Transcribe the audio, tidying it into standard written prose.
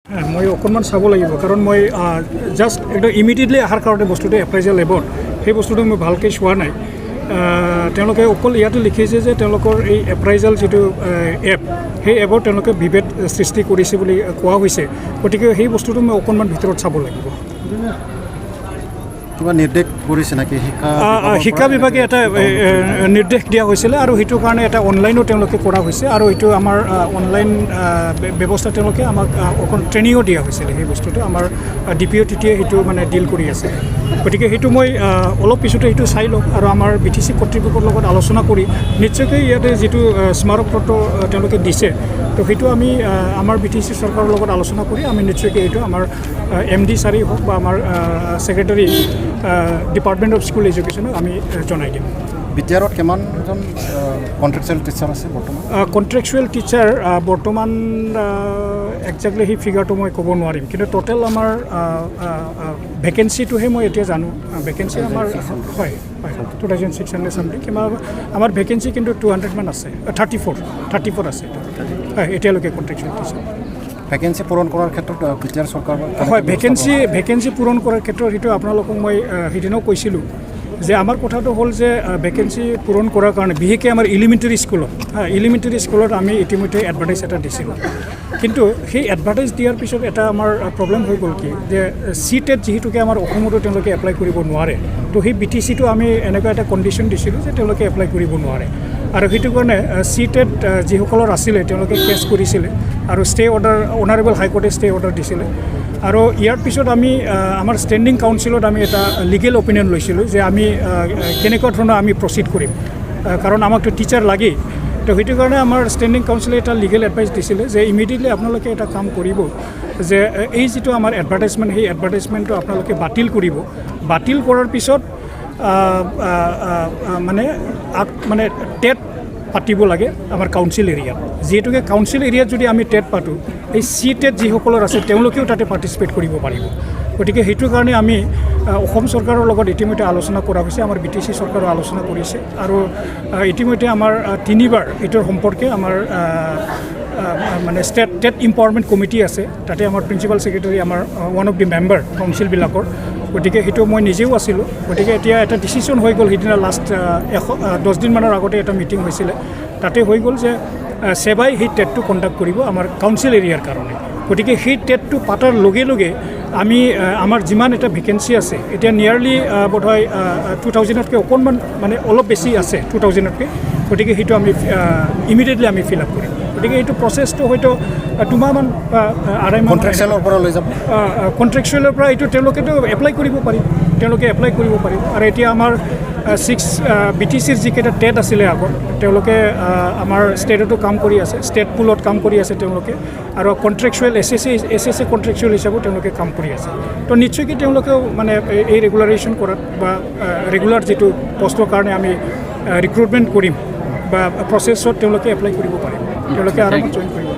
মই অকণমান চাব লাগিব কাৰণ মই জাষ্ট একদম ইমিডিয়েটলি অহাৰ কাৰণে বস্তুটো এপ্ৰাইজেল এপত সেই বস্তুটো মই ভালকৈ চোৱা নাই। তেওঁলোকে অকল ইয়াতে লিখিছে যে তেওঁলোকৰ এই এপ্ৰাইজেল যিটো এপ সেই এপত তেওঁলোকে বিভেদ সৃষ্টি কৰিছে বুলি কোৱা হৈছে। গতিকে সেই বস্তুটো মই অকণমান ভিতৰত চাব লাগিব। কিবা নিৰ্দেশ কৰিছে নেকি শিক্ষা বিভাগে এটা নিৰ্দেশ দিয়া হৈছিলে আৰু সেইটো কাৰণে এটা অনলাইনো তেওঁলোকে কৰা হৈছে আৰু এইটো আমাৰ অনলাইন ব্যৱস্থা তেওঁলোকে আমাক অকণ ট্ৰেইনিঙো দিয়া হৈছিলে। সেই বস্তুটো আমাৰ DPO-TTIয়ে সেইটো মানে ডিল কৰি আছে। গতিকে সেইটো মই অলপ পিছতে সেইটো চাই লওঁ আৰু আমাৰ BTC কৰ্তৃপক্ষৰ লগত আলোচনা কৰি নিশ্চয়কৈ ইয়াতে যিটো স্মাৰক পত্ৰ তেওঁলোকে দিছে তো সেইটো আমি আমাৰ BTC চৰকাৰৰ লগত আলোচনা কৰি আমি নিশ্চয়কৈ এইটো আমাৰ MD ছাৰেই হওক বা আমাৰ ছেক্ৰেটাৰী ডিপাৰ্টমেণ্ট অফ স্কুল এডুকেশ্যনক আমি জনাই দিম। বিটিআৰত কিমানজন কণ্ট্ৰেকচুৱেল টিচাৰ আছে বৰ্তমান? কণ্ট্ৰেকচুৱেল টিচাৰ বৰ্তমান একজেক্টলি সেই ফিগাৰটো মই ক'ব নোৱাৰিম, কিন্তু টোটেল আমাৰ ভেকেঞ্চিটোহে মই এতিয়া জানো। ভেকেঞ্চি আমাৰ হয় 2600 চামথিং। আমাৰ ভেকেঞ্চি কিন্তু 200 মান আছে, 34 আছে হয় এতিয়ালৈকে কণ্ট্ৰেকচুৱেল টিচাৰ। ভেকেঞ্চি পূৰণ কৰাৰ ক্ষেত্ৰত বিটিআৰ চৰকাৰ হয় ভেকেঞ্চি পূৰণ কৰাৰ ক্ষেত্ৰত সেইটো আপোনালোকক মই সেইদিনাও কৈছিলোঁ যে আমাৰ কথাটো হ'ল যে ভেকেঞ্চি পূৰণ কৰাৰ কাৰণে বিশেষকৈ আমাৰ এলিমেণ্টাৰী স্কুলত আমি ইতিমধ্যে এডভাৰ্টাইজ এটা দিছিলোঁ। কিন্তু সেই এডভাৰ্টাইজ দিয়াৰ পিছত এটা আমাৰ প্ৰব্লেম হৈ গ'ল কি যে CTET যিহেতুকে আমাৰ অসমতো তেওঁলোকে এপ্লাই কৰিব নোৱাৰে, তো সেই BTCটো আমি এনেকুৱা এটা কণ্ডিশ্যন দিছিলোঁ যে তেওঁলোকে এপ্লাই কৰিব নোৱাৰে। আৰু সেইটো কাৰণে CTET যিসকলৰ আছিলে তেওঁলোকে কেছ কৰিছিলে আৰু অনাৰেবল হাইকোৰ্টে ষ্টে অৰ্ডাৰ দিছিলে। আৰু ইয়াৰ পিছত আমি আমাৰ ষ্টেণ্ডিং কাউন্সিলত আমি এটা লিগেল অপিনিয়ন লৈছিলোঁ যে আমি কেনেকুৱা ধৰণৰ আমি প্ৰচিড কৰিম, কাৰণ আমাকতো টিচাৰ লাগেই। তো সেইটো কাৰণে আমাৰ ষ্টেণ্ডিং কাউন্সিলে এটা লিগেল এডভাইচ দিছিলে যে ইমিডিয়েটলি আপোনালোকে এটা কাম কৰিব যে এই যিটো আমাৰ এডভাৰ্টাইজমেণ্ট সেই এডভাৰ্টাইজমেণ্টটো আপোনালোকে বাতিল কৰিব। বাতিল কৰাৰ পিছত মানে টেট পাতিব লাগে আমাৰ কাউন্সিল এৰিয়াত। যিহেতুকে কাউন্সিল এৰিয়াত যদি আমি টেট পাতোঁ এই CTET যিসকলৰ আছে তেওঁলোকেও তাতে পাৰ্টিচিপেট কৰিব পাৰিব। গতিকে সেইটো কাৰণে আমি অসম চৰকাৰৰ লগত ইতিমধ্যে আলোচনা কৰা হৈছে, আমাৰ BTC চৰকাৰো আলোচনা কৰিছে আৰু ইতিমধ্যে আমাৰ 3বাৰ এইটোৰ সম্পৰ্কে আমাৰ মানে টেট এম্পাৱাৰমেণ্ট কমিটি আছে, তাতে আমাৰ প্ৰিন্সিপাল ছেক্ৰেটাৰী আমাৰ ওৱান অফ দি মেম্বাৰ কাউন্সিলবিলাকৰ। গতিকে সেইটো মই নিজেও আছিলোঁ। গতিকে এতিয়া এটা ডিচিশ্যন হৈ গ'ল সেইদিনা লাষ্ট 10 দিনমানৰ আগতে এটা মিটিং হৈছিলে, তাতে হৈ গ'ল যে সেবাই সেই টেটটো কণ্ডাক্ট কৰিব আমাৰ কাউন্সিল এৰিয়াৰ কাৰণে। গতিকে সেই টেটটো পাতাৰ লগে লগে আমি আমাৰ যিমান এটা ভেকেঞ্চি আছে এতিয়া নিয়াৰলি বোধহয় 2000তকৈ অকণমান মানে অলপ বেছি আছে 2000তকৈ। গতিকে সেইটো আমি ইমিডিয়েটলি আমি ফিল আপ কৰিম। গতিকে এইটো প্ৰচেছটো হয়তো 2 মাহমান আঢ়াই মাহ কণ্ট্ৰেকচুৱেলৰ পৰা লৈ যাব। কণ্ট্ৰেকচুৱেলৰ পৰা এইটো তেওঁলোকেতো এপ্লাই কৰিব পাৰিব, আৰু এতিয়া আমাৰ BTCৰ যিকেইটা টেট আছিলে আগত তেওঁলোকে আমাৰ ষ্টেটতো কাম কৰি আছে, ষ্টেট পুলত কাম কৰি আছে তেওঁলোকে, আৰু কণ্ট্ৰেকচুৱেল SSA কণ্ট্ৰেকচুৱেল হিচাপেও তেওঁলোকে কাম কৰি আছে। তো নিশ্চয়কৈ তেওঁলোকেও মানে এই ৰেগুলাৰেশ্যন কৰাত বা ৰেগুলাৰ যিটো পষ্টৰ কাৰণে আমি ৰিক্ৰুটমেণ্ট কৰিম বা প্ৰচেছত তেওঁলোকে এপ্লাই কৰিব পাৰিব, তেওঁলোকে আৰামত জইন কৰিব।